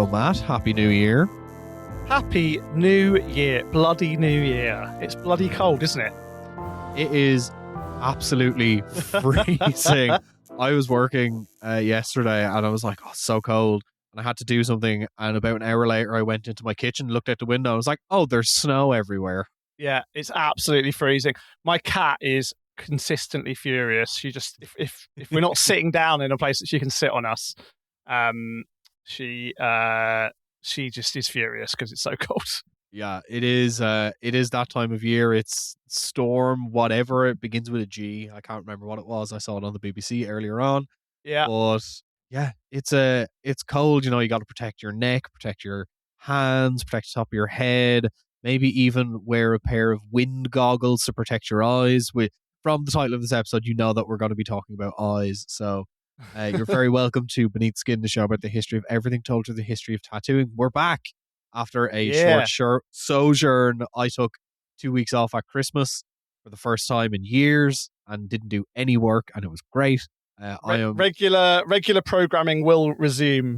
Hello, Matt. Happy New Year. Happy New Year. Bloody New Year. It's bloody cold, isn't it? It is absolutely freezing. I was working yesterday and I was like, oh, it's so cold. And I had to do something. And about an hour later, I went into my kitchen, looked out the window. And I was like, oh, there's snow everywhere. Yeah, it's absolutely freezing. My cat is consistently furious. She just, if we're not sitting down in a place that she can sit on us, she just is furious because it's so cold. Yeah, it is. It is that time of year. It's storm, whatever. It begins with a G. I can't remember what it was. I saw it on the BBC earlier on. Yeah, But yeah, it's cold. You know, you got to protect your neck, protect your hands, protect the top of your head. Maybe even wear a pair of wind goggles to protect your eyes. From the title of this episode, you know that we're going to be talking about eyes. So you're very welcome to Beneath Skin, the show about the history of everything told through the history of tattooing. We're back after a short sojourn. I took 2 weeks off at Christmas for the first time in years and didn't do any work, and it was great. Regular programming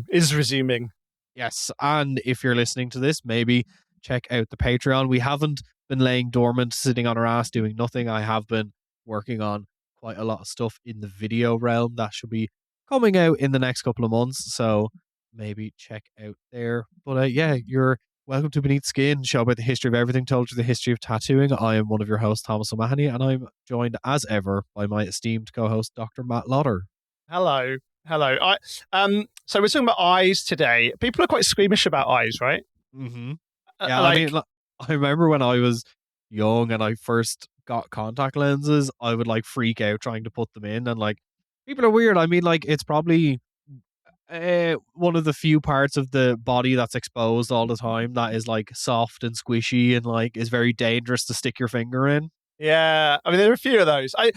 is resuming. Yes, and if you're listening to this, maybe check out the Patreon. We haven't been laying dormant, sitting on our ass, doing nothing. I have been working on quite a lot of stuff in the video realm that should be coming out in the next couple of months, so maybe check out there. But yeah, you're welcome to Beneath Skin, show about the history of everything told through the history of tattooing. I am one of your hosts, Thomas O'Mahony, and I'm joined as ever by my esteemed co-host, Dr. Matt Lauder. Hello. So we're talking about eyes today. People are quite squeamish about eyes, right? Mm-hmm. Yeah, I mean, I remember when I was young and I first got contact lenses, I would like freak out trying to put them in, and like people are weird. I mean, like it's probably one of the few parts of the body that's exposed all the time that is like soft and squishy and like is very dangerous to stick your finger in. Yeah, I mean there are a few of those. I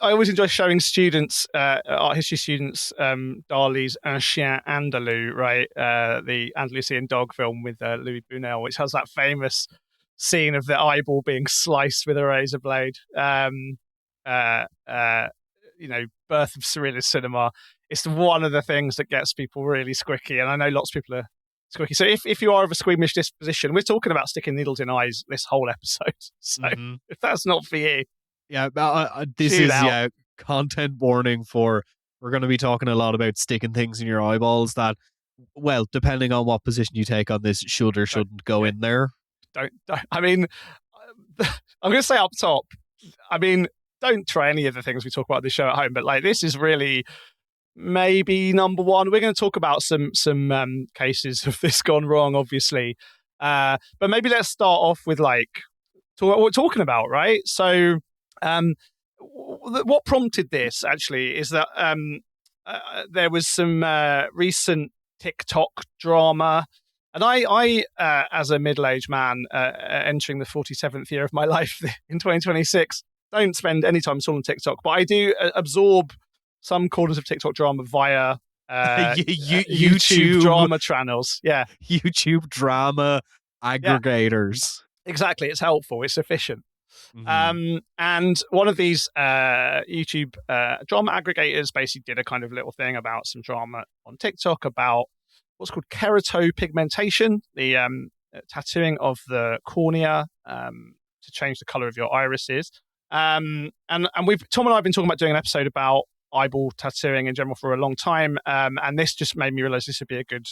always enjoy showing students, art history students, Dali's Un Chien Andalou, right? The Andalusian dog film with Louis Buñuel, which has that famous scene of the eyeball being sliced with a razor blade. Birth of surrealist cinema. It's one of the things that gets people really squicky, and I know lots of people are squicky. So if you are of a squeamish disposition, we're talking about sticking needles in eyes this whole episode. So if that's not for you, yeah, this is content warning for. We're going to be talking a lot about sticking things in your eyeballs that, well, depending on what position you take on this, should or shouldn't go in there. Don't. I mean, I'm going to say up top. I mean, don't try any of the things we talk about this show at home. But like, this is really maybe number one. We're going to talk about some cases of this gone wrong, obviously. But maybe let's start off with like what we're talking about, right? So, what prompted this actually is that there was some recent TikTok drama. And I as a middle-aged man entering the 47th year of my life in 2026, don't spend any time at all on TikTok, but I do absorb some corners of TikTok drama via YouTube drama channels. Yeah. YouTube drama aggregators. Yeah. Exactly. It's helpful. It's efficient. Mm-hmm. And one of these YouTube drama aggregators basically did a kind of little thing about some drama on TikTok about what's called keratopigmentation, the tattooing of the cornea to change the color of your irises. And Tom and I have been talking about doing an episode about eyeball tattooing in general for a long time. And this just made me realize this would be a good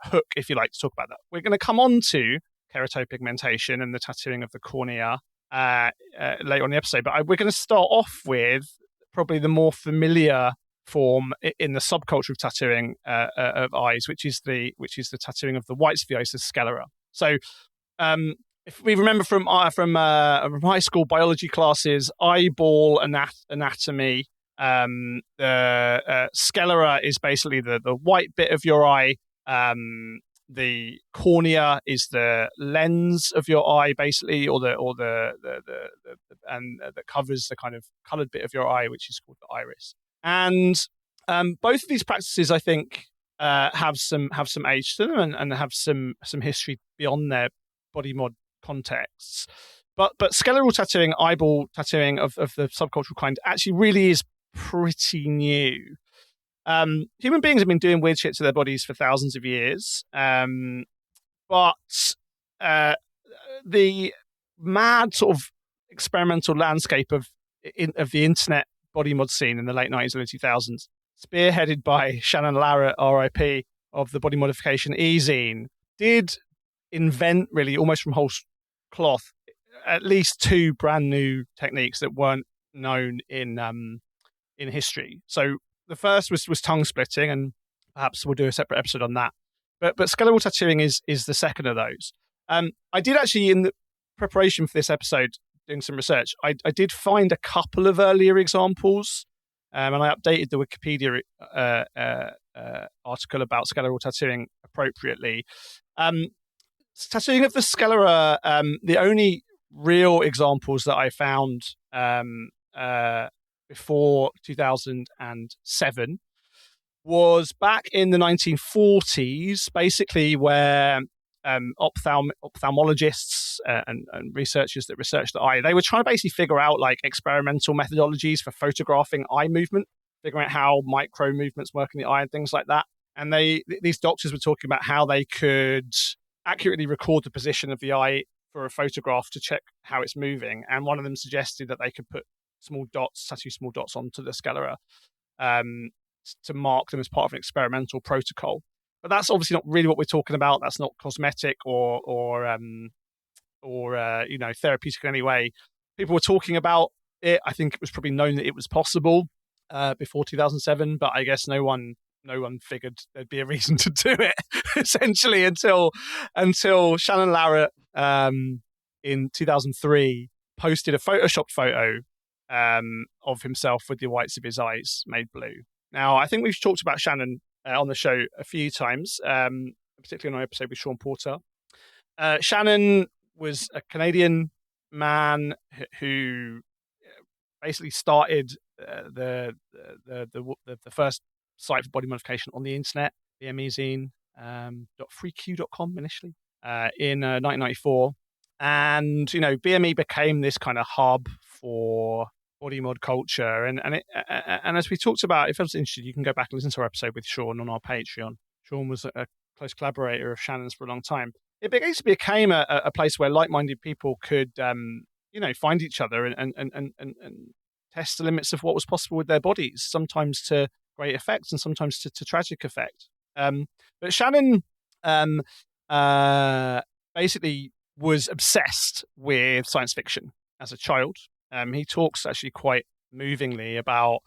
hook, if you like, to talk about that. We're going to come on to keratopigmentation and the tattooing of the cornea later on in the episode. But we're going to start off with probably the more familiar form in the subculture of tattooing of eyes, which is the tattooing of the white sphiosis sclera. So, if we remember from high school biology classes, eyeball anatomy, the sclera is basically the white bit of your eye. The cornea is the lens of your eye, basically, or the that covers the kind of coloured bit of your eye, which is called the iris. And both of these practices, I think, have some age to them and have some history beyond their body mod contexts. But scleral tattooing, eyeball tattooing of the subcultural kind, actually really is pretty new. Human beings have been doing weird shit to their bodies for thousands of years, but uh, the mad sort of experimental landscape of the internet body mod scene in the late 90s, early 2000s, spearheaded by Shannon Larratt, RIP, of the body modification e-zine, did invent, really almost from whole cloth, at least two brand new techniques that weren't known in history. So the first was tongue splitting, and perhaps we'll do a separate episode on that. But skeletal tattooing is the second of those. I did actually, in the preparation for this episode, doing some research, I did find a couple of earlier examples, and I updated the Wikipedia article about skeletal tattooing appropriately. Tattooing of the sclera, the only real examples that I found before 2007 was back in the 1940s, basically where ophthalmologists and researchers that researched the eye, they were trying to basically figure out like experimental methodologies for photographing eye movement, figuring out how micro movements work in the eye and things like that. And these doctors were talking about how they could accurately record the position of the eye for a photograph to check how it's moving. And one of them suggested that they could put tattoo small dots onto the sclera to mark them as part of an experimental protocol. But that's obviously not really what we're talking about. That's not cosmetic or therapeutic in any way. People were talking about it. I think it was probably known that it was possible before 2007, but I guess no one figured there'd be a reason to do it essentially until Shannon Larratt in 2003 posted a photoshopped photo of himself with the whites of his eyes made blue. Now, I think we've talked about Shannon on the show a few times, particularly on our episode with Sean Porter. Shannon was a Canadian man who basically started the first site for body modification on the internet, bmezine.freeq.com initially, in 1994. And, BME became this kind of hub for body mod culture. And as we talked about, if anyone's interested, you can go back and listen to our episode with Sean on our Patreon. Sean was a close collaborator of Shannon's for a long time. It basically became a place where like-minded people could, find each other and test the limits of what was possible with their bodies, sometimes to great effect and sometimes to tragic effect. But Shannon basically was obsessed with science fiction as a child. He talks actually quite movingly about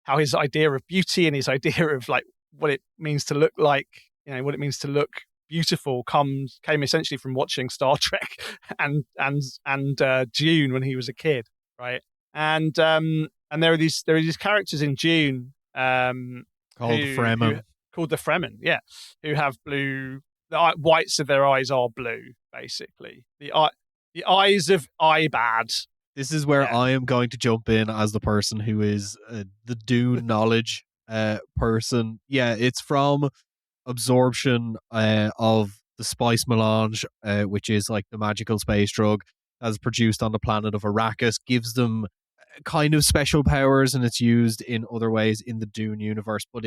how his idea of beauty and his idea of like what it means to look like, what it means to look beautiful came essentially from watching Star Trek and Dune when he was a kid, right? And there are these characters in Dune called Fremen. Called the Fremen, yeah, who have blue. The whites of their eyes are blue, basically. The eyes of Ibad. This is where I am going to jump in as the person who is the Dune knowledge person. Yeah, it's from absorption of the spice melange, which is like the magical space drug that's produced on the planet of Arrakis, gives them kind of special powers, and it's used in other ways in the Dune universe. But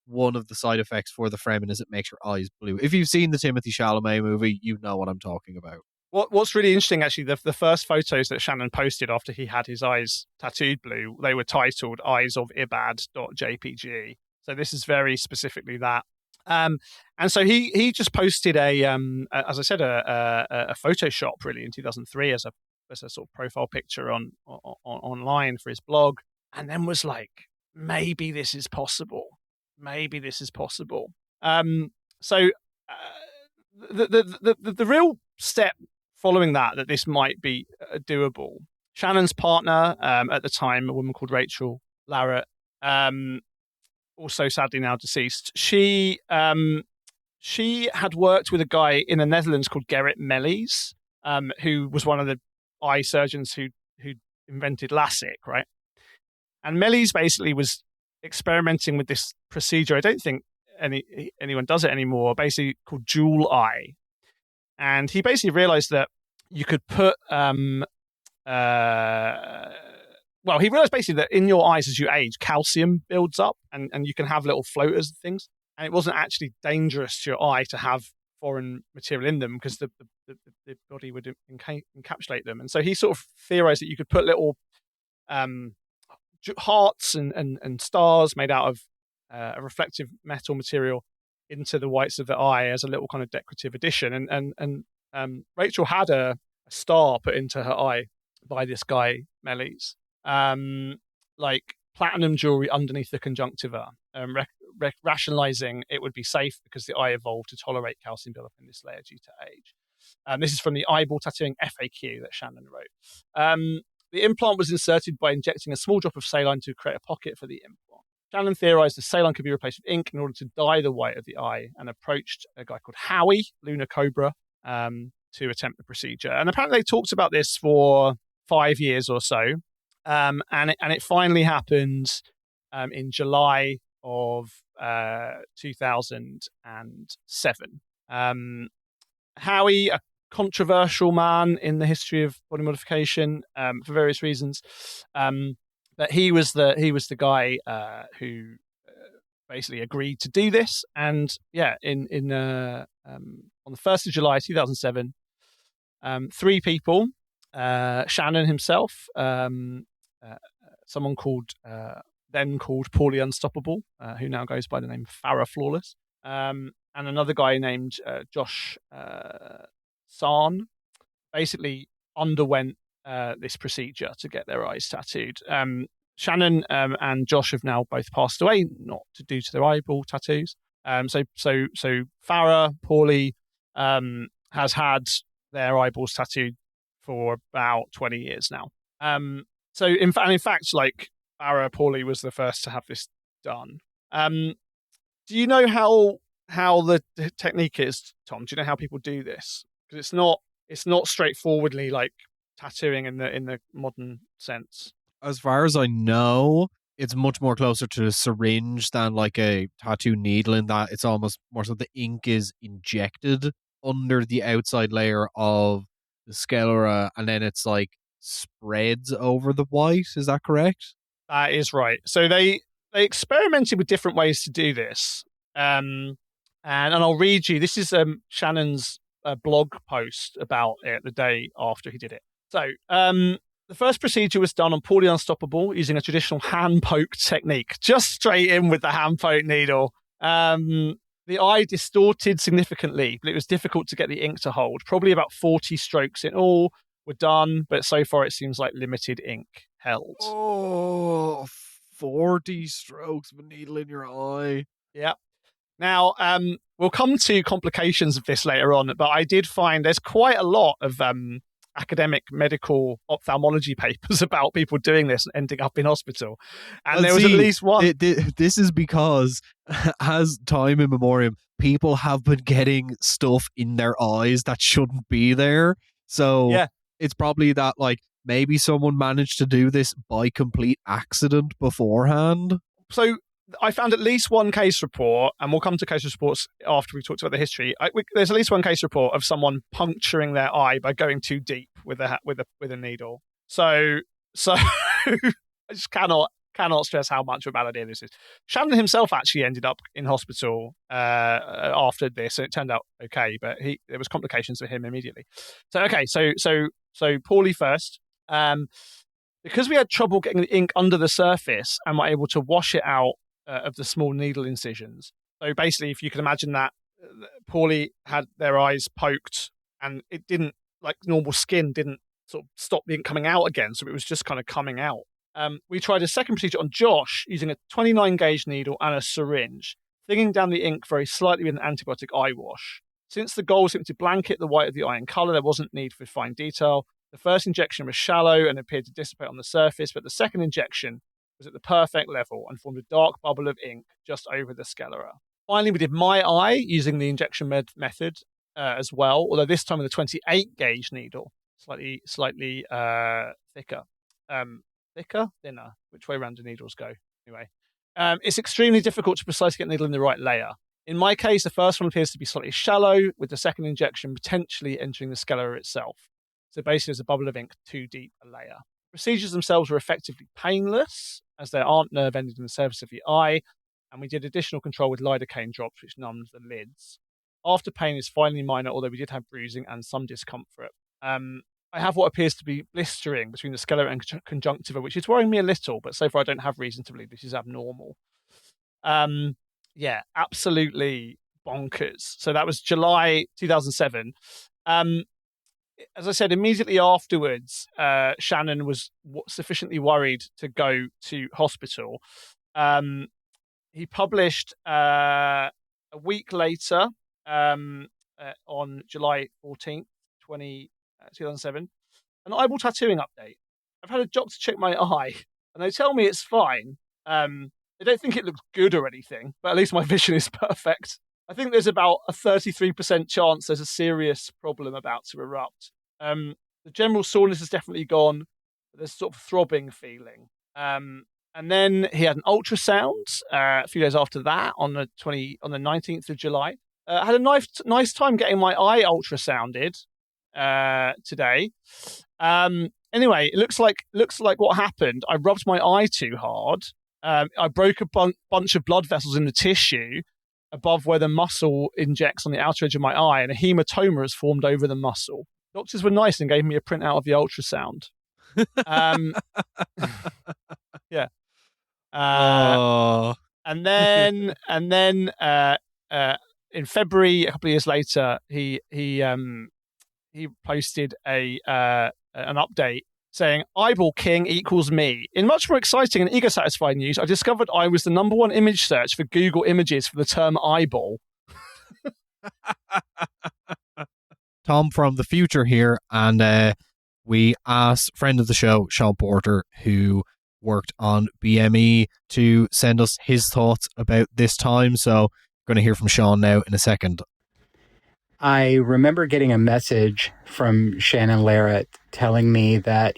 one of the side effects for the Fremen is it makes your eyes blue. If you've seen the Timothée Chalamet movie, you know what I'm talking about. What's really interesting, actually, the first photos that Shannon posted after he had his eyes tattooed blue, they were titled eyes of ibad.jpg. So this is very specifically that. And so he just posted as I said, a Photoshop really in 2003 as a sort of profile picture online for his blog, and then was like, maybe this is possible. So the real step following that this might be doable. Shannon's partner at the time, a woman called Rachel Larratt, also sadly now deceased, she had worked with a guy in the Netherlands called Gerrit Melies, who was one of the eye surgeons who invented LASIK, right? And Melies basically was experimenting with this procedure. I don't think anyone does it anymore, basically called jewel eye. And he basically realized that you could put well, he realized basically that in your eyes as you age, calcium builds up and you can have little floaters and things. And it wasn't actually dangerous to your eye to have foreign material in them because the body would encapsulate them. And so he sort of theorized that you could put little um, hearts and stars made out of a reflective metal material into the whites of the eye as a little kind of decorative addition. And Rachel had a star put into her eye by this guy Meles, like platinum jewelry underneath the conjunctiva, rationalizing it would be safe because the eye evolved to tolerate calcium buildup in this layer due to age. This is from the eyeball tattooing FAQ that Shannon wrote. The implant was inserted by injecting a small drop of saline to create a pocket for the implant. Shannon theorized the saline could be replaced with ink in order to dye the white of the eye, and approached a guy called Howie, Lunar Cobra, to attempt the procedure. And apparently they talked about this for 5 years or so. And it finally happened in July of 2007. Howie, a controversial man in the history of body modification for various reasons, but he was the guy who basically agreed to do this. And yeah, on the 1st of July 2007, 3 people, Shannon himself, someone then called Paulie Unstoppable, who now goes by the name Farrah Flawless, and another guy named Josh Sarn, basically underwent this procedure to get their eyes tattooed. Shannon and Josh have now both passed away, not due to their eyeball tattoos. So Farrah, Paulie, has had their eyeballs tattooed for about 20 years now. So in fact, like Farrah, Paulie was the first to have this done. Do you know how the technique is, Tom? Do you know how people do this? Because it's not straightforwardly like tattooing in the modern sense. As far as I know, it's much more closer to a syringe than like a tattoo needle, in that it's almost more so the ink is injected under the outside layer of the sclera, and then it's like spreads over the white. Is that correct? That is right. So they experimented with different ways to do this. And I'll read you. This is Shannon's blog post about it the day after he did it. So the first procedure was done on Paulie Unstoppable using a traditional hand-poked technique, just straight in with the hand-poked needle. The eye distorted significantly, but it was difficult to get the ink to hold. Probably about 40 strokes in all were done, but so far it seems like limited ink held. Oh, 40 strokes of a needle in your eye. Yeah. Now, we'll come to complications of this later on, but I did find there's quite a lot of academic medical ophthalmology papers about people doing this and ending up in hospital. And there was at least one. This is because, as time in memoriam, people have been getting stuff in their eyes that shouldn't be there. So yeah, it's probably that, like, maybe someone managed to do this by complete accident beforehand. So I found at least one case report, and we'll come to case reports after we talked about the history. There's at least one case report of someone puncturing their eye by going too deep with a needle. So I just cannot stress how much of a bad idea this is. Shannon himself actually ended up in hospital after this, and it turned out okay, but there was complications for him immediately. So Paulie first. Because we had trouble getting the ink under the surface and were able to wash it out of the small needle incisions. So basically, if you can imagine that Paulie had their eyes poked and it didn't, like normal skin, didn't sort of stop the ink coming out again. So it was just kind of coming out. We tried a second procedure on Josh using a 29 gauge needle and a syringe, thinning down the ink very slightly with an antibiotic eye wash. Since the goal was simply to blanket the white of the eye in colour, there wasn't need for fine detail. The first injection was shallow and appeared to dissipate on the surface, but the second injection was at the perfect level and formed a dark bubble of ink just over the sclera. Finally, we did my eye using the injection method as well, although this time with a 28 gauge needle, slightly thicker. Thinner. Which way around do needles go? Anyway, it's extremely difficult to precisely get the needle in the right layer. In my case, the first one appears to be slightly shallow, with the second injection potentially entering the sclera itself. So basically, there's a bubble of ink too deep a layer. Procedures themselves were effectively painless, as there aren't nerve endings in the surface of the eye, and we did additional control with lidocaine drops, which numbed the lids. After pain is finally minor, although we did have bruising and some discomfort. I have what appears to be blistering between the sclera and conjunctiva, which is worrying me a little, but so far I don't have reason to believe this is abnormal. Yeah, absolutely bonkers. So that was July 2007. As I said, immediately afterwards, Shannon was sufficiently worried to go to hospital. He published a week later, on July 14th, 2007, an eyeball tattooing update. I've had a doctor check my eye, and they tell me it's fine. They don't think it looks good or anything, but at least my vision is perfect. I think there's about a 33% chance there's a serious problem about to erupt. The general soreness has definitely gone, but there's sort of throbbing feeling. And then he had an ultrasound a few days after that on the 19th of July. I had a nice time getting my eye ultrasounded today. Anyway, it looks like what happened. I rubbed my eye too hard. I broke a bunch of blood vessels in the tissue above where the muscle injects on the outer edge of my eye, and a hematoma has formed over the muscle. Doctors were nice and gave me a printout of the ultrasound. Yeah. And then in February, a couple of years later, he posted an update saying eyeball king equals me. In much more exciting and ego-satisfying news, I discovered I was the #1 image search for Google Images for the term eyeball. Tom from the future here, and we asked friend of the show, Sean Porter, who worked on BME, to send us his thoughts about this time. So we're going to hear from Sean now in a second. I remember getting a message from Shannon Larratt telling me that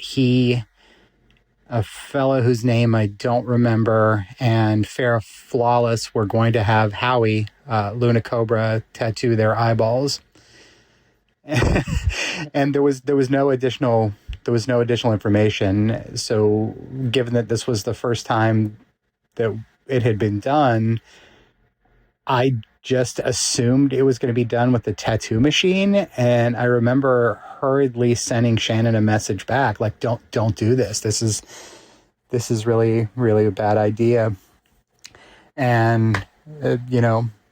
a fellow whose name I don't remember, and Farrah Flawless were going to have Howie, Luna Cobra, tattoo their eyeballs. And there was no additional information. So given that this was the first time that it had been done, I just assumed it was going to be done with the tattoo machine. And I remember hurriedly sending Shannon a message back, like, don't do this. This is really, really a bad idea. And,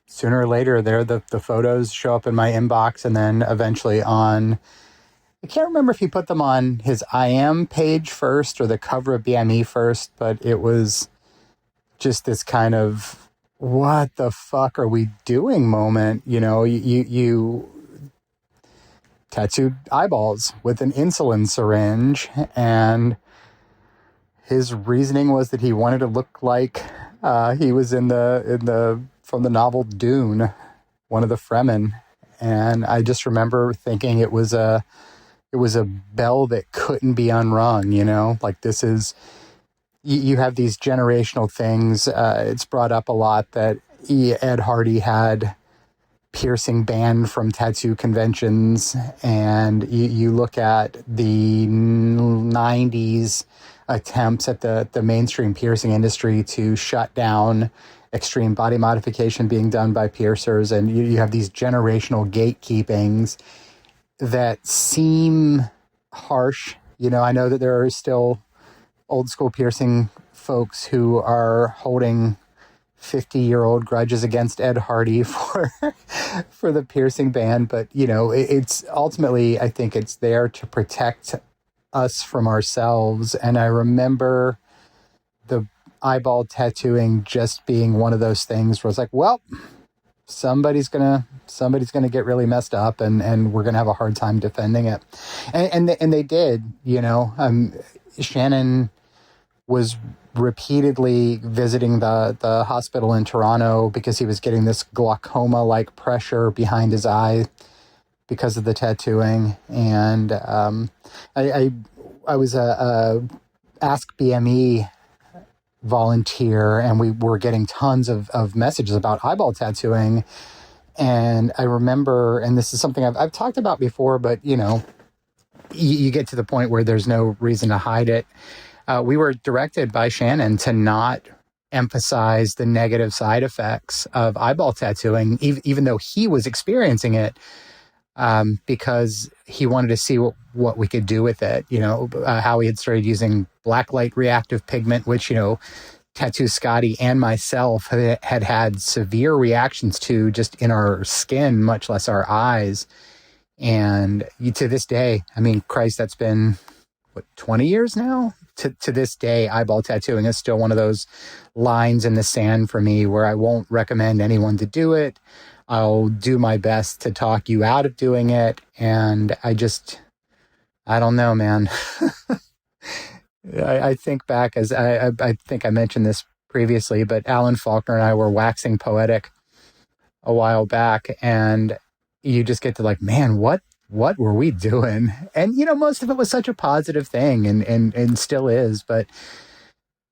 sooner or later there, the photos show up in my inbox, and then eventually I can't remember if he put them on his IM page first or the cover of BME first, but it was just this kind of, what the fuck are we doing moment? You tattooed eyeballs with an insulin syringe, and his reasoning was that he wanted to look like he was from the novel Dune, one of the Fremen. And I just remember thinking it was a bell that couldn't be unrung, like this is, you have these generational things. It's brought up a lot that Ed Hardy had piercing banned from tattoo conventions, and you look at the 90s attempts at the mainstream piercing industry to shut down extreme body modification being done by piercers, and you have these generational gatekeepings that seem harsh. I know that there are still old school piercing folks who are holding 50-year-old grudges against Ed Hardy for the piercing ban, but it's ultimately, I think it's there to protect us from ourselves. And I remember the eyeball tattooing just being one of those things where it's like, well, somebody's gonna get really messed up, and we're gonna have a hard time defending it, and they did. Shannon was repeatedly visiting the hospital in Toronto because he was getting this glaucoma-like pressure behind his eye because of the tattooing. And I was a Ask BME volunteer, and we were getting tons of messages about eyeball tattooing. And I remember, and this is something I've talked about before, but you get to the point where there's no reason to hide it. We were directed by Shannon to not emphasize the negative side effects of eyeball tattooing, even though he was experiencing it, because he wanted to see what we could do with it. How we had started using blacklight reactive pigment, which, Tattoo Scotty and myself had severe reactions to just in our skin, much less our eyes. And to this day, I mean, Christ, that's been, 20 years now? To this day, eyeball tattooing is still one of those lines in the sand for me where I won't recommend anyone to do it. I'll do my best to talk you out of doing it. And I don't know, man. I think back as I think I mentioned this previously, but Alan Faulkner and I were waxing poetic a while back, and you just get to like, man, what were we doing? And most of it was such a positive thing, and still is. But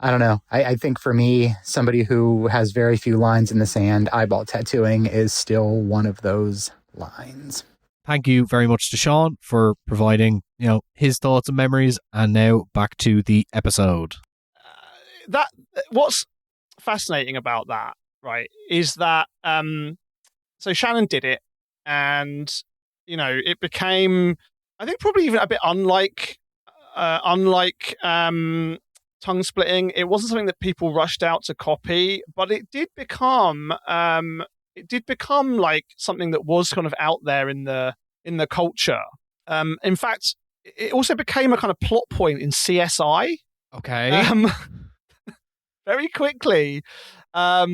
I don't know. I think for me, somebody who has very few lines in the sand, eyeball tattooing is still one of those lines. Thank you very much to Sean for providing, his thoughts and memories. And now back to the episode. What's fascinating about that, right, is that so Shannon did it, and it became, I think, probably even a bit unlike tongue splitting. It wasn't something that people rushed out to copy, but it did become like something that was kind of out there in the culture. In fact, it also became a kind of plot point in CSI. Okay. Very quickly, there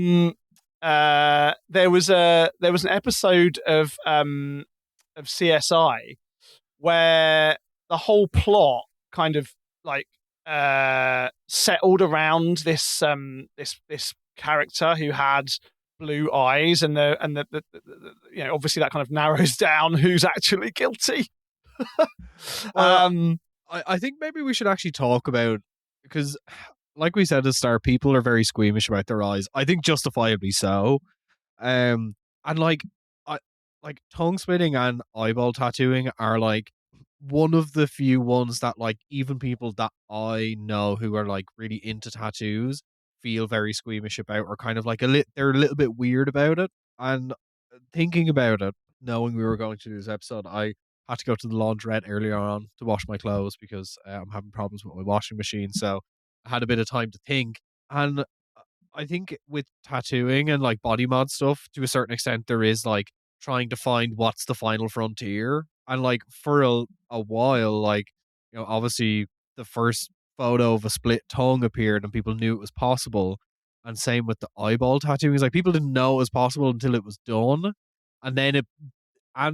was an episode of CSI where the whole plot kind of like settled around this character who had blue eyes, and the obviously that kind of narrows down who's actually guilty. Well, I think maybe we should actually talk about, because like we said at the start, people are very squeamish about their eyes. I think justifiably so. And like tongue splitting and eyeball tattooing are like one of the few ones that like even people that I know who are like really into tattoos feel very squeamish about, or kind of like they're a little bit weird about it. And thinking about it, knowing we were going to do this episode, I had to go to the laundrette earlier on to wash my clothes because I'm having problems with my washing machine. So I had a bit of time to think. And I think with tattooing and like body mod stuff, to a certain extent, there is like trying to find what's the final frontier. And like for a while, like, obviously the first photo of a split tongue appeared and people knew it was possible. And same with the eyeball tattooing. It's like people didn't know it was possible until it was done. And then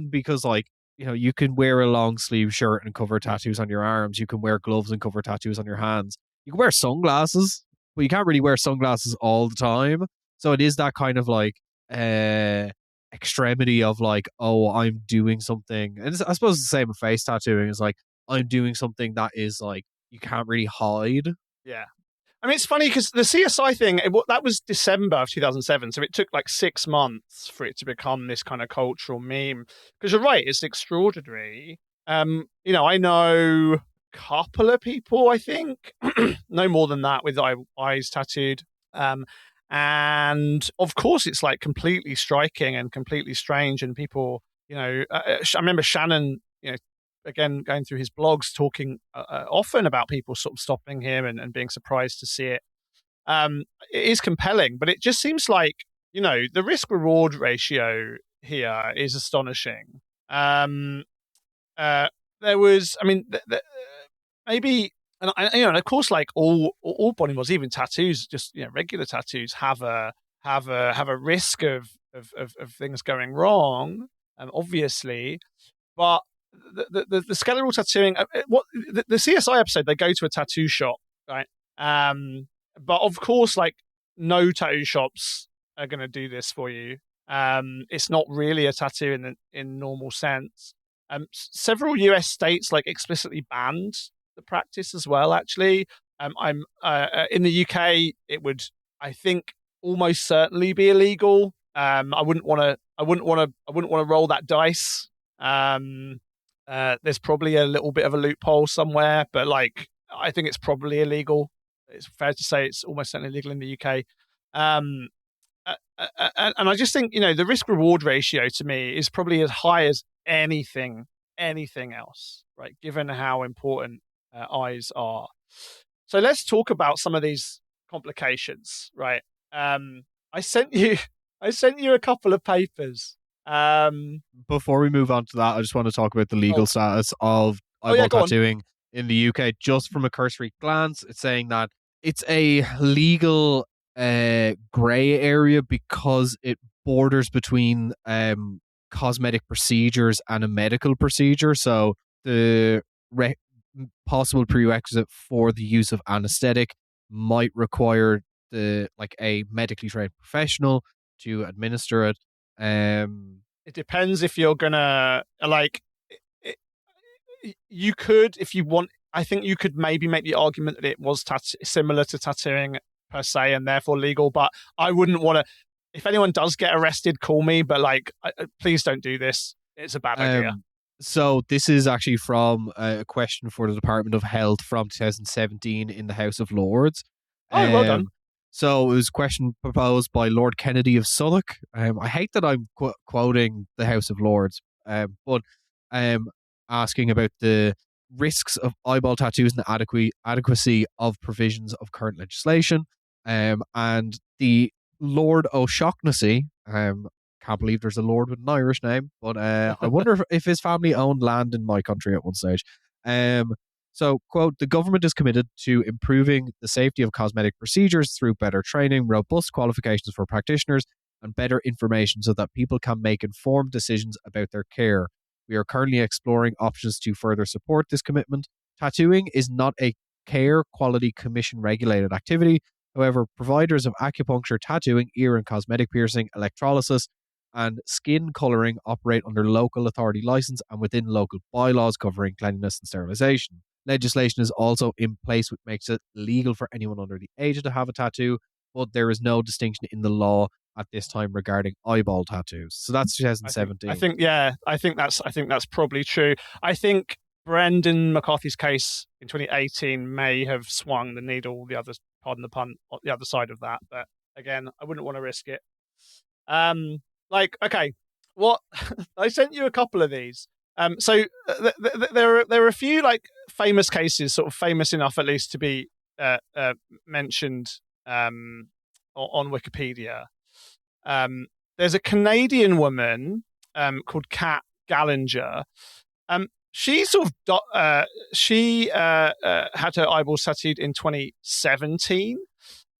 because like, you can wear a long sleeve shirt and cover tattoos on your arms. You can wear gloves and cover tattoos on your hands. You can wear sunglasses, but you can't really wear sunglasses all the time. So it is that kind of like extremity of like, oh, I'm doing something. And I suppose it's the same with face tattooing. It's like, I'm doing something that is like, you can't really hide. Yeah. I mean, it's funny because the CSI thing, that was December of 2007. So it took like 6 months for it to become this kind of cultural meme. Because you're right, it's extraordinary. I know a couple of people, I think, no more than that, with eyes tattooed. And of course, it's like completely striking and completely strange. And people, I remember Shannon, again, going through his blogs, talking often about people sort of stopping him and being surprised to see it. It is compelling, but it just seems like, the risk reward ratio here is astonishing. There was, I mean, maybe, and of course, like all body mods, even tattoos, just regular tattoos have a risk of things going wrong, obviously, but the skeletal tattooing, the CSI episode, they go to a tattoo shop, right? But of course, like no tattoo shops are going to do this for you. It's not really a tattoo in normal sense. Several US states like explicitly banned the practice as well. Actually, I'm in the UK, it would, I think, almost certainly be illegal. I wouldn't want to roll that dice. There's probably a little bit of a loophole somewhere, but like I think it's probably illegal. It's fair to say it's almost certainly illegal in the UK. Um, and I just think the risk reward ratio to me is probably as high as anything else, right? Given how important eyes are. So let's talk about some of these complications, right? I sent you a couple of papers. Before we move on to that, I just want to talk about the legal status of eyeball go on. tattooing in the UK. Just from a cursory glance, it's saying that it's a legal grey area because it borders between cosmetic procedures and a medical procedure. So the possible prerequisite for the use of anesthetic might require a medically trained professional to administer it. It depends if you're gonna you could, if you want. I think you could maybe make the argument that it was similar to tattooing per se, and therefore legal. But I wouldn't want to. If anyone does get arrested, call me. But please don't do this. It's a bad idea. So this is actually from a question for the Department of Health from 2017 in the House of Lords. Well done. So it was a question proposed by Lord Kennedy of Southwark. I hate that I'm quoting the House of Lords, but asking about the risks of eyeball tattoos and the adequacy of provisions of current legislation. And the Lord O'Shaughnessy, can't believe there's a lord with an Irish name, but I wonder if his family owned land in my country at one stage. So, quote, the government is committed to improving the safety of cosmetic procedures through better training, robust qualifications for practitioners, and better information so that people can make informed decisions about their care. We are currently exploring options to further support this commitment. Tattooing is not a care quality commission regulated activity. However, providers of acupuncture, tattooing, ear and cosmetic piercing, electrolysis, and skin colouring operate under local authority license and within local bylaws covering cleanliness and sterilisation. Legislation is also in place which makes it legal for anyone under the age to have a tattoo, but there is no distinction in the law at this time regarding eyeball tattoos. So that's 2017. I think that's probably true. I think Brendan McCarthy's case in 2018 may have swung the needle pardon the pun, the other side of that. But again, I wouldn't want to risk it. Okay, what I sent you a couple of these. There are a few famous cases, sort of famous enough at least to be mentioned on Wikipedia. There's a Canadian woman called Kat Gallinger. She had her eyeballs tattooed in 2017,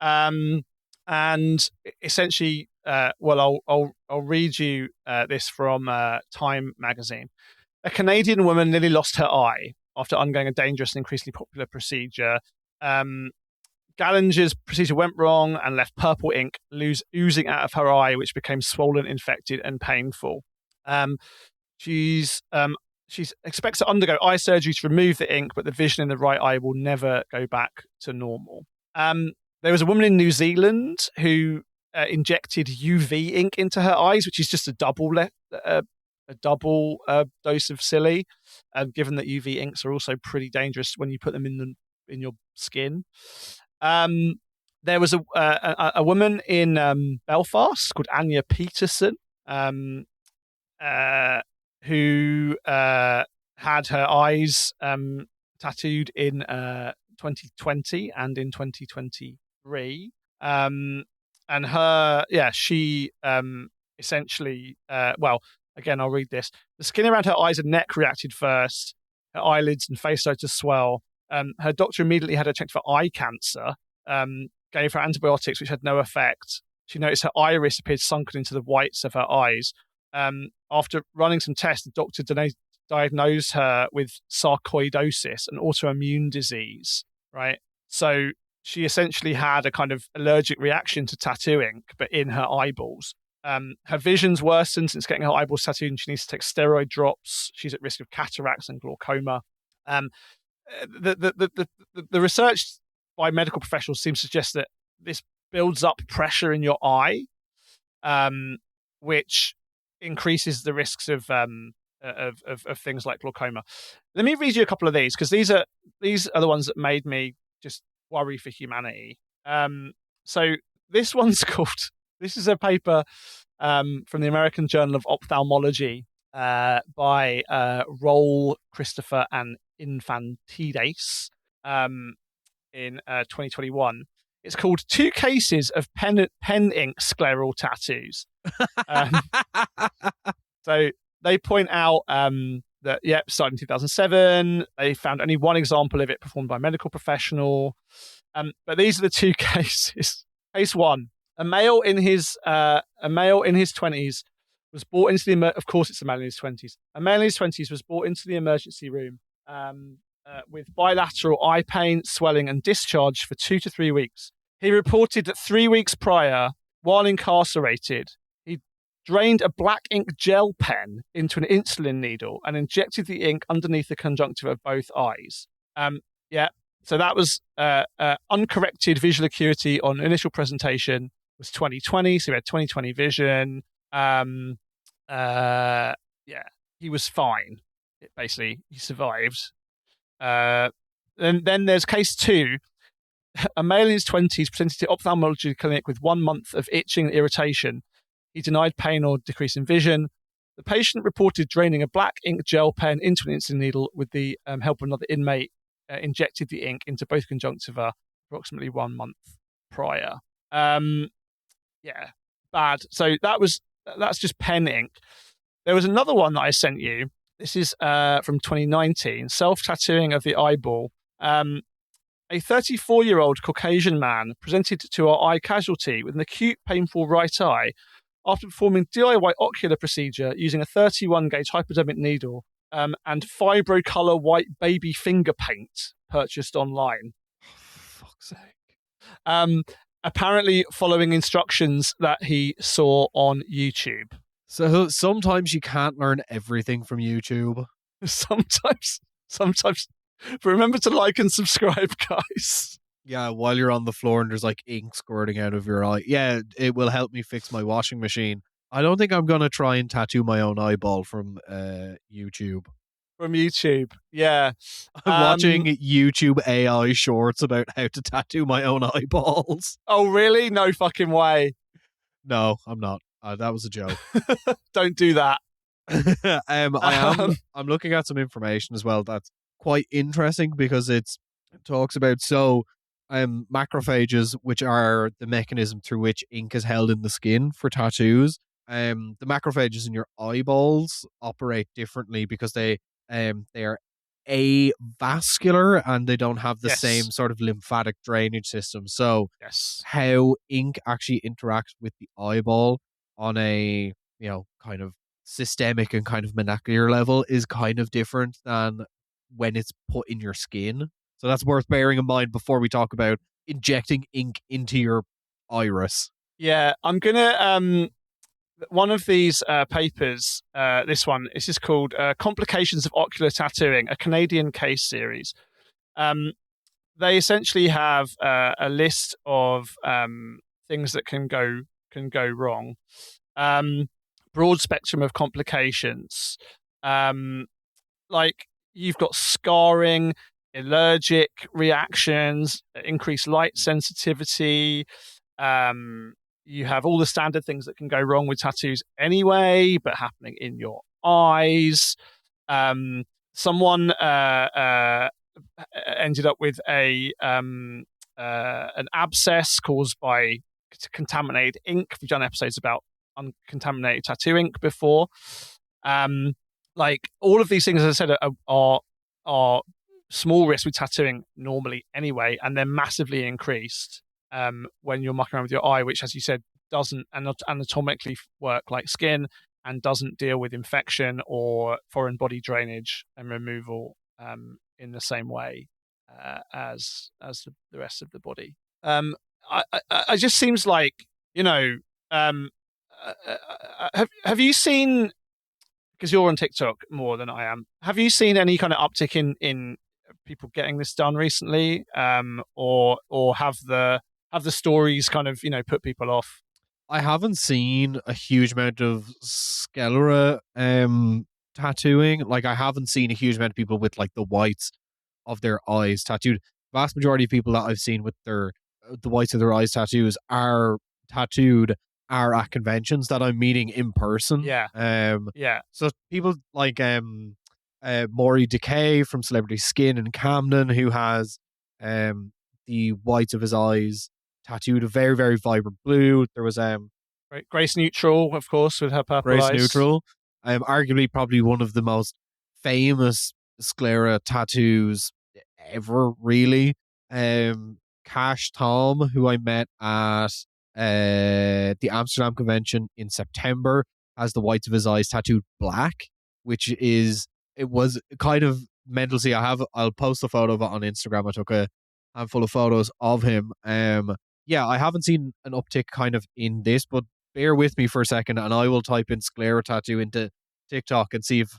and essentially, I'll read you this from Time magazine. A Canadian woman nearly lost her eye after undergoing a dangerous and increasingly popular procedure. Gallinger's procedure went wrong and left purple ink oozing out of her eye, which became swollen, infected, and painful. She expects to undergo eye surgery to remove the ink, but the vision in the right eye will never go back to normal. There was a woman in New Zealand who injected UV ink into her eyes, which is just a double dose of silly, given that UV inks are also pretty dangerous when you put them in your skin. There was a woman in Belfast called Anya Peterson, who had her eyes tattooed in 2020 and in 2023. And she essentially, again, I'll read this. The skin around her eyes and neck reacted first. Her eyelids and face started to swell. Her doctor immediately had her checked for eye cancer, gave her antibiotics, which had no effect. She noticed her iris appeared sunken into the whites of her eyes. After running some tests, the doctor diagnosed her with sarcoidosis, an autoimmune disease, right? So she essentially had a kind of allergic reaction to tattooing, but in her eyeballs. Her vision's worsened since getting her eyeballs tattooed, and she needs to take steroid drops. She's at risk of cataracts and glaucoma. The research by medical professionals seems to suggest that this builds up pressure in your eye, which increases the risks of of things like glaucoma. Let me read you a couple of these because these are the ones that made me just worry for humanity. So this one's called. This is a paper from the American Journal of Ophthalmology by Roll, Christopher, and Infantides in 2021. It's called Two Cases of Pen Ink Scleral Tattoos. So they point out that, starting in 2007, they found only one example of it performed by a medical professional. But these are the two cases. Case one: a male in his 20s was brought into the. Of course, it's a male in his 20s. A male in his 20s was brought into the emergency room with bilateral eye pain, swelling, and discharge for 2 to 3 weeks. He reported that 3 weeks prior, while incarcerated, he drained a black ink gel pen into an insulin needle and injected the ink underneath the conjunctiva of both eyes. So that was uncorrected visual acuity on initial presentation was 20/20. So he had 20/20 vision. He was fine. Basically, he survived. Then there's case two. A male in his 20s presented to ophthalmology clinic with 1 month of itching and irritation. He denied pain or decrease in vision. The patient reported draining a black ink gel pen into an insulin needle with the help of another inmate. Injected the ink into both conjunctiva approximately 1 month prior. Bad. So that's just pen ink. There was another one that I sent you. This is from 2019, self-tattooing of the eyeball. A 34-year-old Caucasian man presented to our eye casualty with an acute, painful right eye after performing DIY ocular procedure using a 31-gauge hypodermic needle and fibrocolor white baby finger paint purchased online. For fuck's sake. Apparently following instructions that he saw on YouTube. So sometimes you can't learn everything from YouTube. Sometimes. But remember to like and subscribe, guys. Yeah, while you're on the floor and there's like ink squirting out of your eye. Yeah, it will help me fix my washing machine. I don't think I'm going to try and tattoo my own eyeball from YouTube. From YouTube, yeah. I'm watching YouTube AI shorts about how to tattoo my own eyeballs. Oh, really? No fucking way. No, I'm not. That was a joke. Don't do that. I'm looking at some information as well that's quite interesting because it talks about macrophages, which are the mechanism through which ink is held in the skin for tattoos. The macrophages in your eyeballs operate differently because they are avascular and they don't have the same sort of lymphatic drainage system. So how ink actually interacts with the eyeball on a kind of systemic and kind of molecular level is kind of different than when it's put in your skin. So that's worth bearing in mind before we talk about injecting ink into your iris. Yeah, I'm gonna one of these papers, this is called Complications of Ocular Tattooing, a Canadian case series. They essentially have a list of things that can go wrong. Broad spectrum of complications. Like you've got scarring, allergic reactions, increased light sensitivity. You have all the standard things that can go wrong with tattoos anyway, but happening in your eyes. Someone ended up with an abscess caused by contaminated ink. We've done episodes about uncontaminated tattoo ink before. Like all of these things, as I said, are small risk with tattooing normally anyway, and they're massively increased when you're mucking around with your eye, which, as you said, doesn't anatomically work like skin and doesn't deal with infection or foreign body drainage and removal in the same way as the rest of the body. I just seems like, have you seen, because you're on TikTok more than I am, have you seen any kind of uptick in people getting this done recently, or have the stories kind of put people off? I haven't seen a huge amount of sclera tattooing. Like, I haven't seen a huge amount of people with like the whites of their eyes tattooed. Vast majority of people that I've seen with the whites of their eyes tattoos are tattooed are at conventions that I'm meeting in person. Yeah. Yeah. So people like Maury Decay from Celebrity Skin in Camden, who has the whites of his eyes tattooed a very, very vibrant blue. There was Grace Neutral, of course, with her purple Grace eyes. Neutral, arguably probably one of the most famous sclera tattoos ever, really. Cash Tom, who I met at the Amsterdam convention in September, has the whites of his eyes tattooed black, which is, it was kind of mental. See, I'll post a photo of it on Instagram. I took a handful of photos of him. Yeah, I haven't seen an uptick kind of in this, but bear with me for a second and I will type in sclera tattoo into TikTok and see if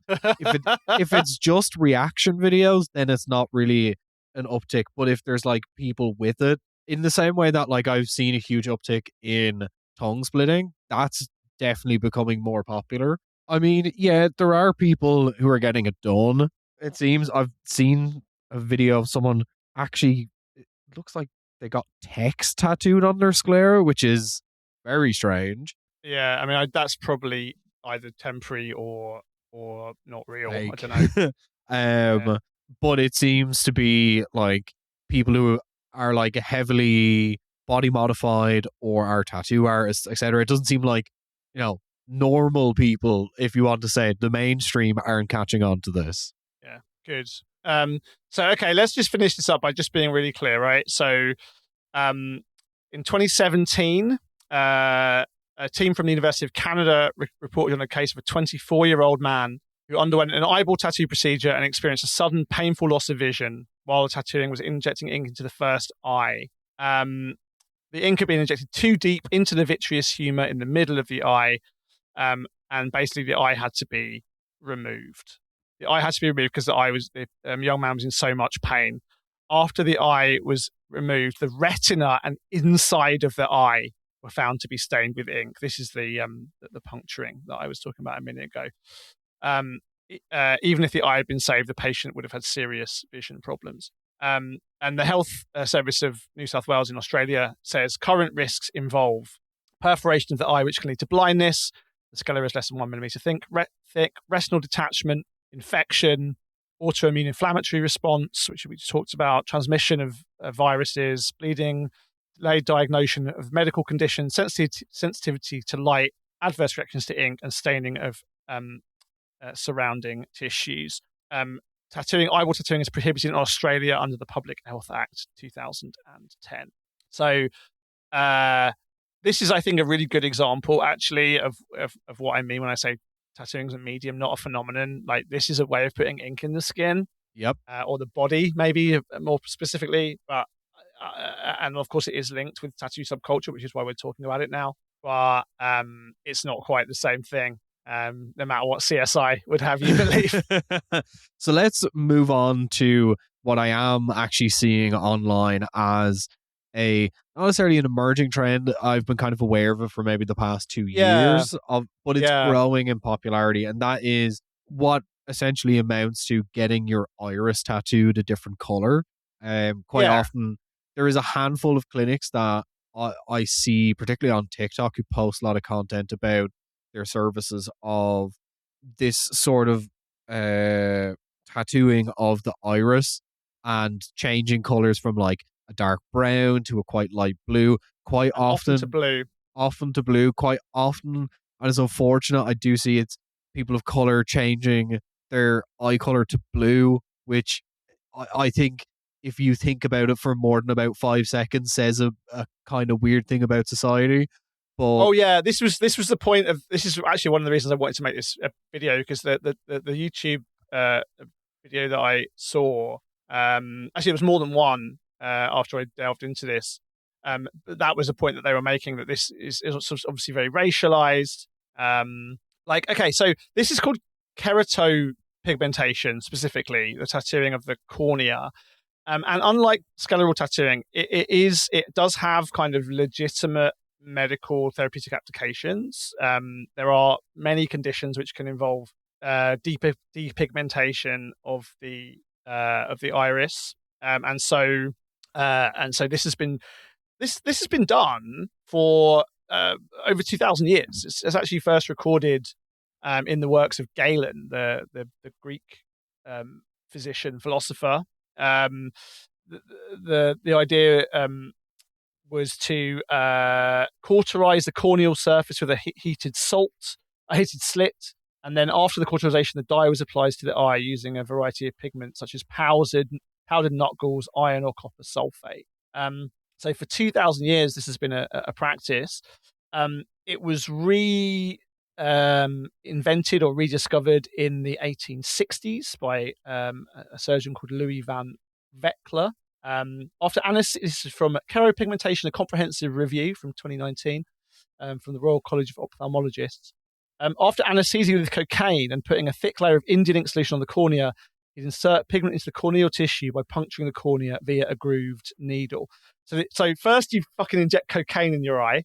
it's just reaction videos, then it's not really an uptick. But if there's like people with it, in the same way that like I've seen a huge uptick in tongue splitting, that's definitely becoming more popular. I mean, yeah, there are people who are getting it done. It seems I've seen a video of someone actually, it looks like they got text tattooed on their sclera, which is very strange. Yeah, I mean, that's probably either temporary or not real. Like, I don't know. Yeah. But it seems to be like people who are like heavily body modified or are tattoo artists, etc. It doesn't seem like, normal people, if you want to say it, the mainstream aren't catching on to this. Yeah, good. So, okay, let's just finish this up by just being really clear, right? So, in 2017, a team from the University of Canada reported on a case of a 24-year-old man who underwent an eyeball tattoo procedure and experienced a sudden painful loss of vision while the tattooing was injecting ink into the first eye. The ink had been injected too deep into the vitreous humor in the middle of the eye, and basically the eye had to be removed. The eye had to be removed because the young man was in so much pain. After the eye was removed, the retina and inside of the eye were found to be stained with ink. This is the puncturing that I was talking about a minute ago. Even if the eye had been saved, the patient would have had serious vision problems. And the Health Service of New South Wales in Australia says current risks involve perforation of the eye, which can lead to blindness. The sclera is less than 1 millimeter thick, retinal detachment, infection, autoimmune inflammatory response, which we just talked about, transmission of viruses, bleeding, delayed diagnosis of medical conditions, sensitivity to light, adverse reactions to ink, and staining of surrounding tissues. Eyeball tattooing is prohibited in Australia under the Public Health Act 2010. So this is, I think, a really good example, actually, of what I mean when I say tattooing is a medium, not a phenomenon. Like, this is a way of putting ink in the skin. Yep. Or the body, maybe more specifically. But and of course, it is linked with tattoo subculture, which is why we're talking about it now. But it's not quite the same thing. No matter what CSI would have you believe. So let's move on to what I am actually seeing online as not necessarily an emerging trend. I've been kind of aware of it for maybe the past 2 years, but it's growing in popularity, and that is what essentially amounts to getting your iris tattooed a different color. Quite often, there is a handful of clinics that I see, particularly on TikTok, who post a lot of content about their services of this sort of tattooing of the iris and changing colors from like a dark brown to a quite light blue, quite often to blue. Often to blue, quite often, and it's unfortunate. I do see it's people of color changing their eye color to blue, which I think, if you think about it for more than about 5 seconds, says a kind of weird thing about society. But this was the point of this is actually one of the reasons I wanted to make this video, because the YouTube video that I saw, actually it was more than one after I delved into this, but that was a point that they were making, that this is obviously very racialized. Okay, so this is called keratopigmentation, specifically the tattooing of the cornea. And unlike scleral tattooing, it does have kind of legitimate medical therapeutic applications. There are many conditions which can involve depigmentation of the iris, and so this has been done for over 2,000 years. It's actually first recorded in the works of Galen, the Greek physician philosopher. Um, the idea was to cauterize the corneal surface with a heated slit, and then after the cauterization, the dye was applied to the eye using a variety of pigments such as powdered knuckles, iron, or copper sulfate. So for 2,000 years, this has been a practice. It was invented or rediscovered in the 1860s by a surgeon called Louis van Veckler. After analysis from Cheropigmentation, a comprehensive review from 2019 from the Royal College of Ophthalmologists. After anesthesia with cocaine and putting a thick layer of Indian ink solution on the cornea, you'd insert pigment into the corneal tissue by puncturing the cornea via a grooved needle. So first you fucking inject cocaine in your eye,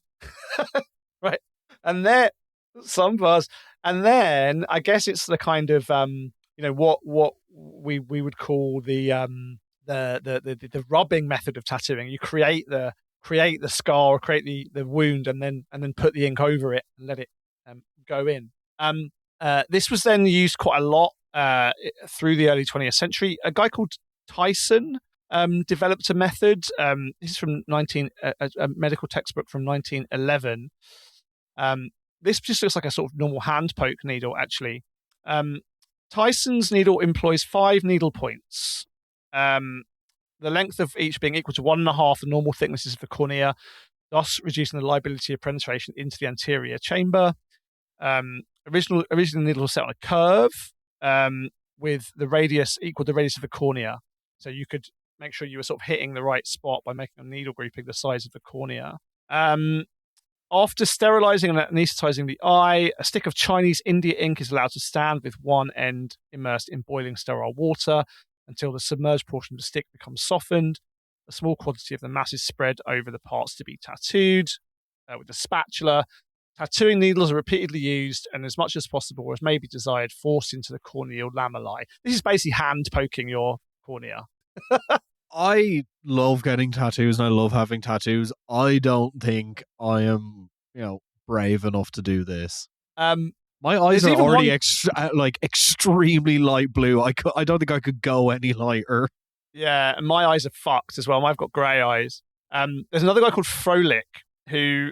right? And then some bars, and then I guess it's the kind of what we would call the rubbing method of tattooing. You create the scar, or create the wound, and then put the ink over it and let it go in. This was then used quite a lot through the early 20th century. A guy called Tyson developed a method. This is from a medical textbook from 1911. This just looks like a sort of normal hand poke needle, actually. Tyson's needle employs 5 needle points, the length of each being equal to 1.5 the normal thicknesses of the cornea, thus reducing the liability of penetration into the anterior chamber. Originally, the needle was set on a curve with the radius equal to the radius of the cornea. So you could make sure you were sort of hitting the right spot by making a needle grouping the size of the cornea. After sterilizing and anesthetizing the eye, a stick of Chinese India ink is allowed to stand with one end immersed in boiling sterile water until the submerged portion of the stick becomes softened. A small quantity of the mass is spread over the parts to be tattooed with a spatula. Tattooing needles are repeatedly used and, as much as possible, or as may be desired, forced into the corneal lamellae. This is basically hand poking your cornea. I love getting tattoos and I love having tattoos. I don't think I am, brave enough to do this. My eyes are already extremely light blue. I don't think I could go any lighter. Yeah, and my eyes are fucked as well. I've got grey eyes. There's another guy called Froelich who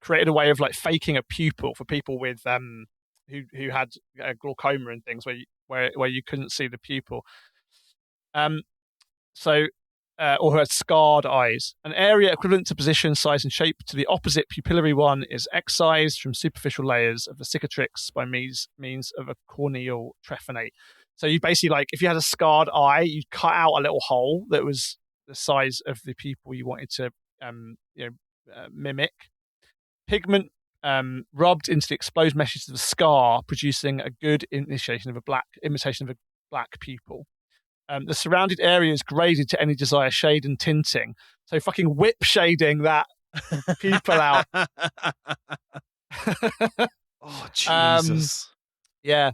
created a way of faking a pupil for people with who had glaucoma and things where you couldn't see the pupil. Or who had scarred eyes. An area equivalent to position, size, and shape to the opposite pupillary one is excised from superficial layers of the cicatrix by means of a corneal trephinate. So you basically, if you had a scarred eye, you'd cut out a little hole that was the size of the pupil you wanted to mimic. Pigment rubbed into the exposed meshes of the scar, producing a good imitation of a black pupil. The surrounded area is graded to any desired shade and tinting. So fucking whip shading that pupil out. Oh, Jesus. Yeah.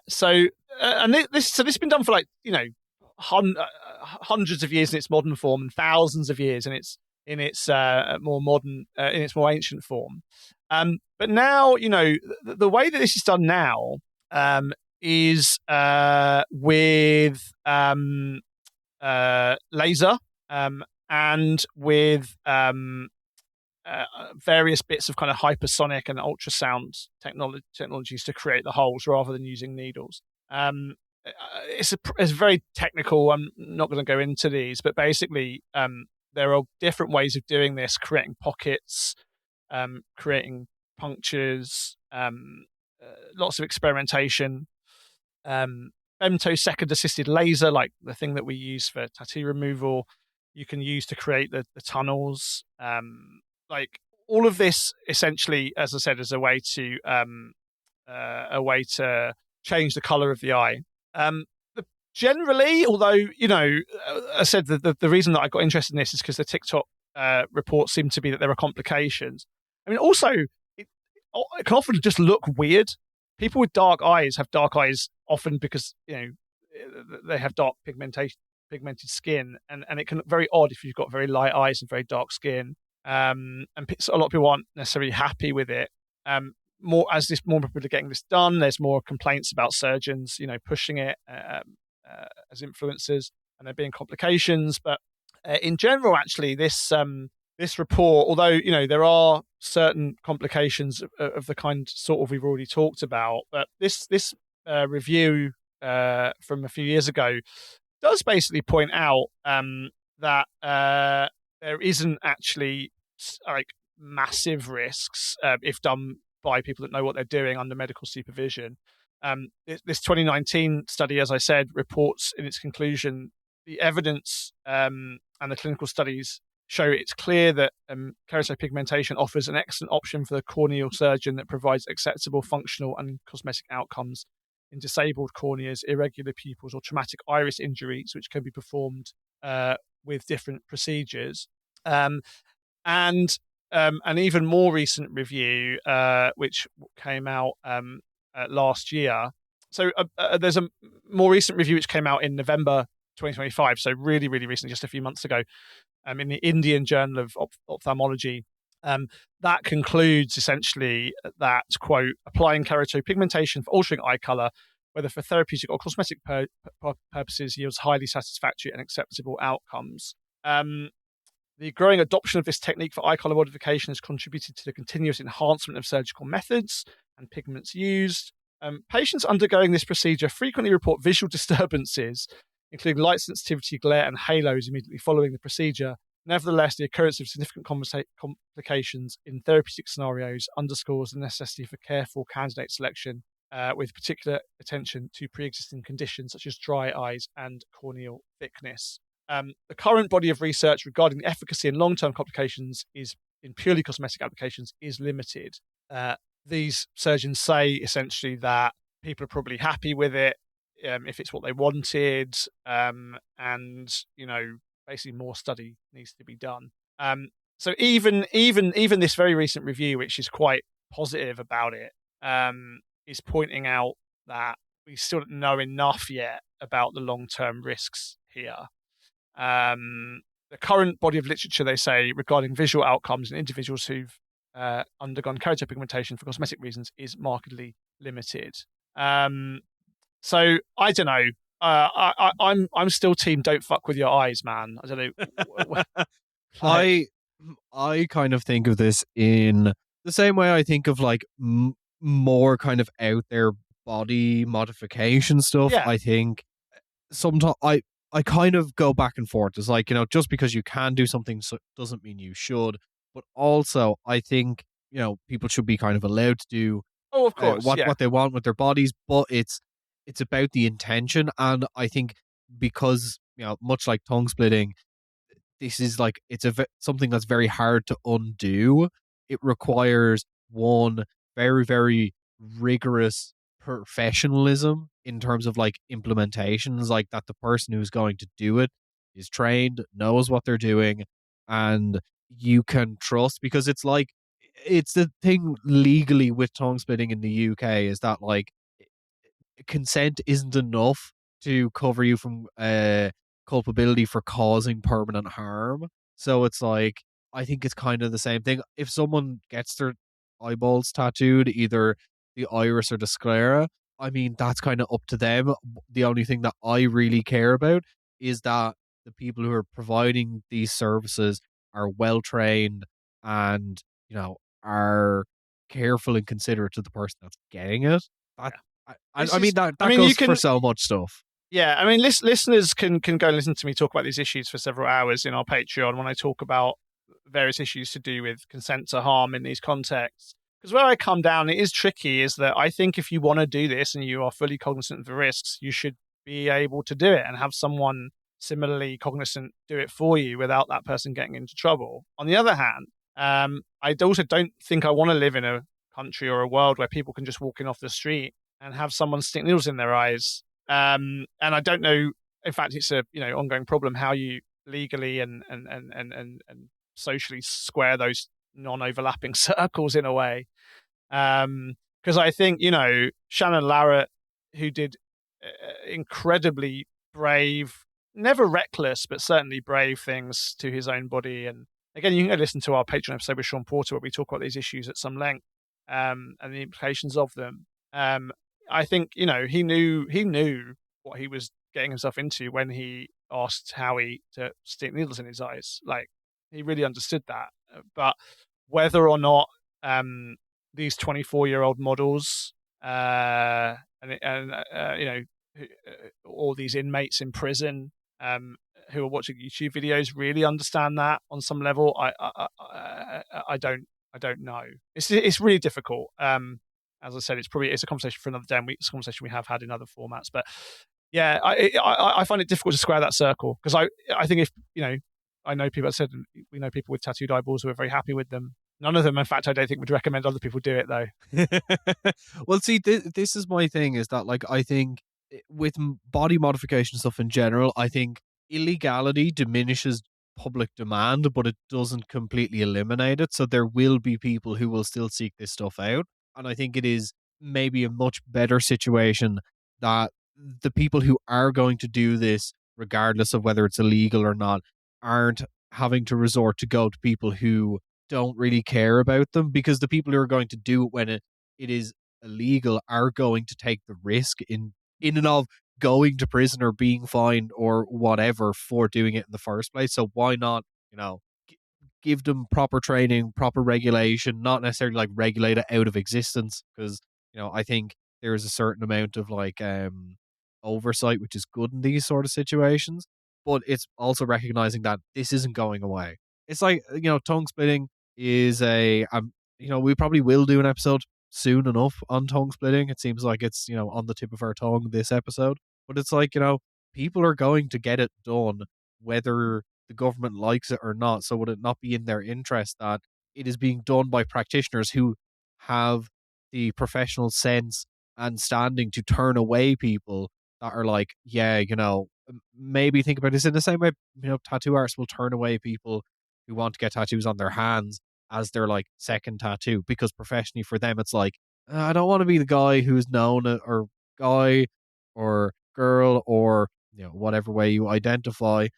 So this has been done for hundreds of years in its modern form and thousands of years in its more ancient form. But now, the way that this is done now is with laser and with various bits of kind of hypersonic and ultrasound technologies to create the holes rather than using needles. It's very technical. I'm not going to go into these, but basically there are different ways of doing this, creating pockets, creating punctures, lots of experimentation. Femtosecond assisted laser, like the thing that we use for tattoo removal, you can use to create the tunnels. All of this essentially, as I said, is a way to change the color of the eye. Generally, although, I said that the reason that I got interested in this is because the TikTok reports seem to be that there are complications. I mean, also, it can often just look weird. people with dark eyes have dark eyes often because they have dark pigmented skin, and it can look very odd if you've got very light eyes and very dark skin. A lot of people aren't necessarily happy with it. More people are getting this done, there's more complaints about surgeons, pushing it as influencers, and there being complications. But in general, actually, this report, although there are certain complications of the kind sort of we've already talked about, but this review from a few years ago does basically point out that there isn't actually like massive risks if done by people that know what they're doing under medical supervision. This 2019 study, as I said, reports in its conclusion the evidence and the clinical studies show it's clear that keratopigmentation offers an excellent option for the corneal surgeon that provides acceptable functional and cosmetic outcomes in disabled corneas, irregular pupils, or traumatic iris injuries, which can be performed with different procedures. And an even more recent review, which came out last year. So there's a more recent review which came out in November 2025, so really, really recent, just a few months ago, in the Indian Journal of Ophthalmology. That concludes essentially that, quote, applying keratopigmentation for altering eye color, whether for therapeutic or cosmetic purposes, yields highly satisfactory and acceptable outcomes. The growing adoption of this technique for eye color modification has contributed to the continuous enhancement of surgical methods and pigments used. Patients undergoing this procedure frequently report visual disturbances, including light sensitivity, glare, and halos immediately following the procedure. Nevertheless, the occurrence of significant complications in therapeutic scenarios underscores the necessity for careful candidate selection, with particular attention to pre-existing conditions such as dry eyes and corneal thickness. The current body of research regarding the efficacy and long-term complications in purely cosmetic applications is limited. These surgeons say essentially that people are probably happy with it if it's what they wanted, and basically more study needs to be done. So even this very recent review, which is quite positive about it, is pointing out that we still don't know enough yet about the long-term risks here. The current body of literature, they say, regarding visual outcomes in individuals who've undergone keratopigmentation for cosmetic reasons is markedly limited. So I don't know. I'm still team don't fuck with your eyes, man. I don't know. I kind of think of this in the same way I think of like more kind of out there body modification stuff. Yeah. I think sometimes I kind of go back and forth. It's like, just because you can do something doesn't mean you should. But also, I think, people should be kind of allowed to do of course, what they want with their bodies. But it's about the intention. And I think because, much like tongue splitting, this is like, it's something that's very hard to undo. It requires one very, very rigorous professionalism in terms of like implementations, like that the person who's going to do it is trained, knows what they're doing, and you can trust, because it's like, it's the thing legally with tongue splitting in the UK is that like consent isn't enough to cover you from culpability for causing permanent harm. So it's like, I think it's kind of the same thing. If someone gets their eyeballs tattooed, either the iris or the sclera, I mean, that's kind of up to them. The only thing that I really care about is that the people who are providing these services are well trained and, are careful and considerate to the person that's getting it. I mean, that goes for so much stuff. Yeah, I mean, listeners can go and listen to me talk about these issues for several hours in our Patreon when I talk about various issues to do with consent to harm in these contexts. Because where I come down, it is tricky, is that I think if you want to do this and you are fully cognizant of the risks, you should be able to do it and have someone similarly cognizant do it for you without that person getting into trouble. On the other hand, I also don't think I want to live in a country or a world where people can just walk in off the street and have someone stick needles in their eyes. And I don't know, in fact, it's a ongoing problem how you legally and socially square those non-overlapping circles in a way. Because I think, Shannon Larratt, who did incredibly brave, never reckless, but certainly brave things to his own body. And again, you can go listen to our Patreon episode with Sean Porter where we talk about these issues at some length, and the implications of them. I think, he knew what he was getting himself into when he asked Howie to stick needles in his eyes. Like, he really understood that. But whether or not these 24-year-old models all these inmates in prison who are watching YouTube videos really understand that on some level, I don't know. It's really difficult. As I said, it's a conversation for another day, and it's a conversation we have had in other formats. But yeah, I find it difficult to square that circle, because I think if I know people. I said we know people with tattooed eyeballs who are very happy with them. None of them, in fact, I don't think would recommend other people do it, though. Well, see, this is my thing, is that, like, I think with body modification stuff in general, I think illegality diminishes public demand, but it doesn't completely eliminate it. So there will be people who will still seek this stuff out. And I think it is maybe a much better situation that the people who are going to do this, regardless of whether it's illegal or not, aren't having to resort to go to people who don't really care about them, because the people who are going to do it when it is illegal are going to take the risk in and of going to prison or being fined or whatever for doing it in the first place. So why not, give them proper training, proper regulation, not necessarily like regulate it out of existence, because, I think there is a certain amount of like oversight which is good in these sort of situations, but it's also recognizing that this isn't going away. It's like, tongue splitting is we probably will do an episode soon enough on tongue splitting. It seems like it's, on the tip of our tongue this episode. But it's like, people are going to get it done whether the government likes it or not. So would it not be in their interest that it is being done by practitioners who have the professional sense and standing to turn away people that are like, yeah, maybe think about this in the same way, tattoo artists will turn away people who want to get tattoos on their hands as their like second tattoo, because professionally for them it's like, I don't want to be the guy who's known, or guy or girl or whatever way you identify,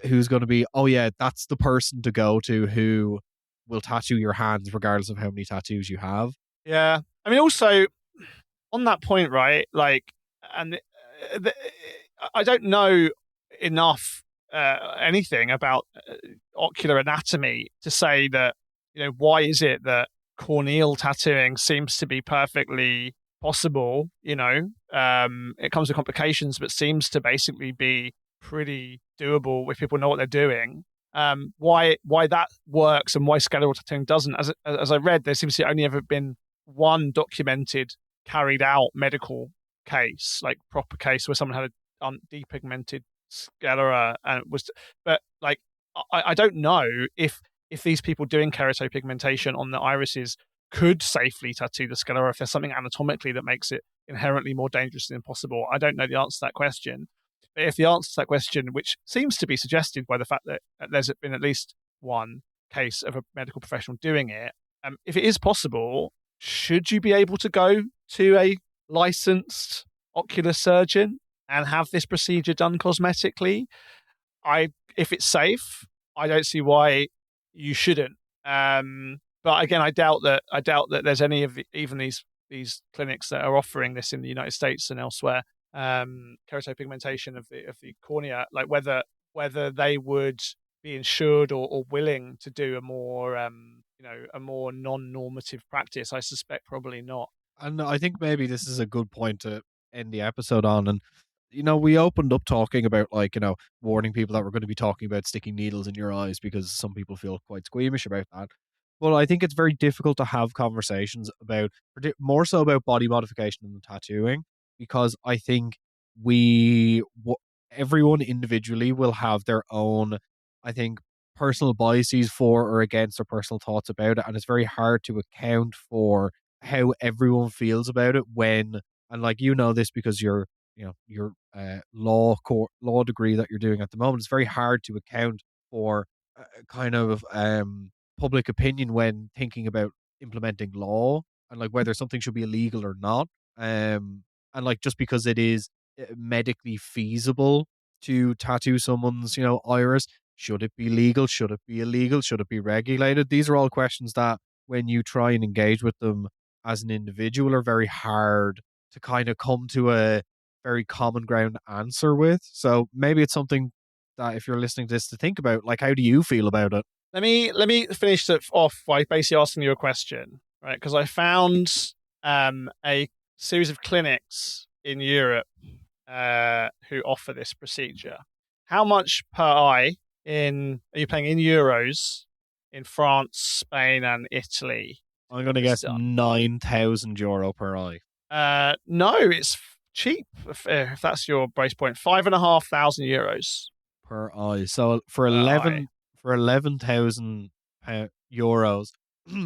who's going to be, oh yeah, that's the person to go to who will tattoo your hands regardless of how many tattoos you have. Yeah, I mean, also on that point, right? Like, and I don't know enough anything about ocular anatomy to say that, why is it that corneal tattooing seems to be perfectly possible? It comes with complications, but seems to basically be pretty doable if people know what they're doing. Why that works and why skeletal tattooing doesn't? As I read, there seems to only ever been one documented carried out medical case, like proper case, where someone had a depigmented sclera and but like I don't know if these people doing keratopigmentation on the irises could safely tattoo the sclera, if there's something anatomically that makes it inherently more dangerous than impossible. I don't know the answer to that question. But if the answer to that question, which seems to be suggested by the fact that there's been at least one case of a medical professional doing it, if it is possible, should you be able to go to a licensed ocular surgeon and have this procedure done cosmetically? If it's safe, I don't see why you shouldn't. But again, I doubt that there's any of even these clinics that are offering this in the United States and elsewhere. Keratopigmentation of the cornea, like whether they would be insured or willing to do a more non-normative practice. I suspect probably not. And I think maybe this is a good point to end the episode on. And we opened up talking about, like, warning people that we're going to be talking about sticking needles in your eyes, because some people feel quite squeamish about that. But I think it's very difficult to have conversations about, more so about body modification and tattooing, because I think everyone individually will have their own, I think, personal biases for or against, or personal thoughts about it. And it's very hard to account for how everyone feels about it when, and like, this because your law degree that you're doing at the moment, it's very hard to account for kind of public opinion when thinking about implementing law. and like whether something should be illegal or not. And like just because it is medically feasible to tattoo someone's, iris, should it be legal? Should it be illegal? Should it be regulated? These are all questions that when you try and engage with them as an individual are very hard to kind of come to a very common ground answer with. So maybe it's something that if you're listening to this to think about, like, how do you feel about it? Let me finish it off by basically asking you a question, right? Because I found a series of clinics in Europe who offer this procedure. How much per eye are you paying in euros in France, Spain, and Italy? I'm going to guess €9,000 per eye. No, it's cheap. If that's your base point, €5,500 per eye. So for Per 11 for 11,000 euros,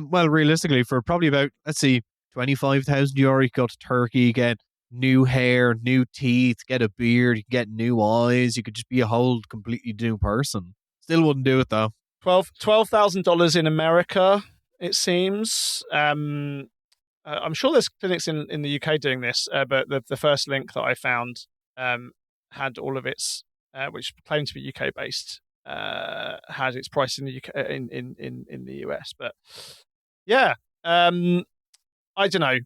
well, realistically, for probably about, let's see, €25,000, you could go to Turkey, get new hair, new teeth, get a beard, you can get new eyes. You could just be a whole completely new person. Still wouldn't do it though. $12,000 in America, it seems. I'm sure there's clinics in the UK doing this, but the first link that I found had all of its, which claimed to be UK based, had its price in the UK in the US. But yeah, I don't know,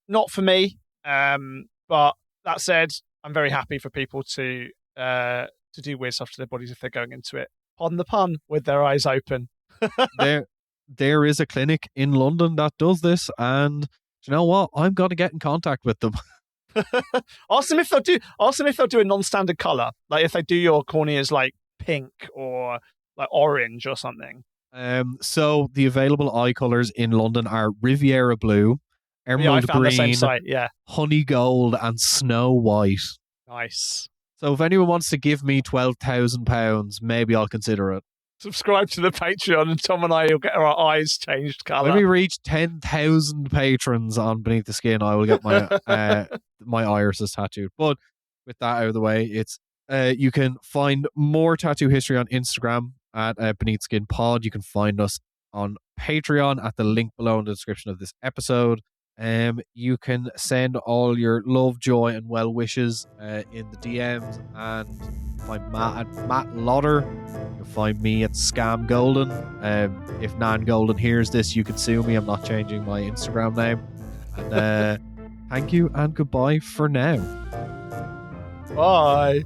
not for me. But that said, I'm very happy for people to do weird stuff to their bodies if they're going into it, pardon the pun, with their eyes open. There is a clinic in London that does this, and you know what? I'm going to get in contact with them. Ask them if they'll do a non-standard color, like if they do your corneas like pink or like orange or something. So the available eye colors in London are Riviera Blue, Emerald I found Green, the same site, yeah. Honey Gold, and Snow White. Nice. So if anyone wants to give me £12,000, maybe I'll consider it. Subscribe to the Patreon and Tom and I will get our eyes changed colour. When we reach 10,000 patrons on Beneath the Skin, I will get my my irises tattooed. But with that out of the way, it's you can find more tattoo history on Instagram at Beneath Skin Pod. You can find us on Patreon at the link below in the description of this episode. You can send all your love, joy, and well wishes in the DMs, and find Matt at Matt Lodder. You'll find me at Scam Golden. If Nan Golden hears this, you can sue me. I'm not changing my Instagram name. And thank you and goodbye for now. Bye.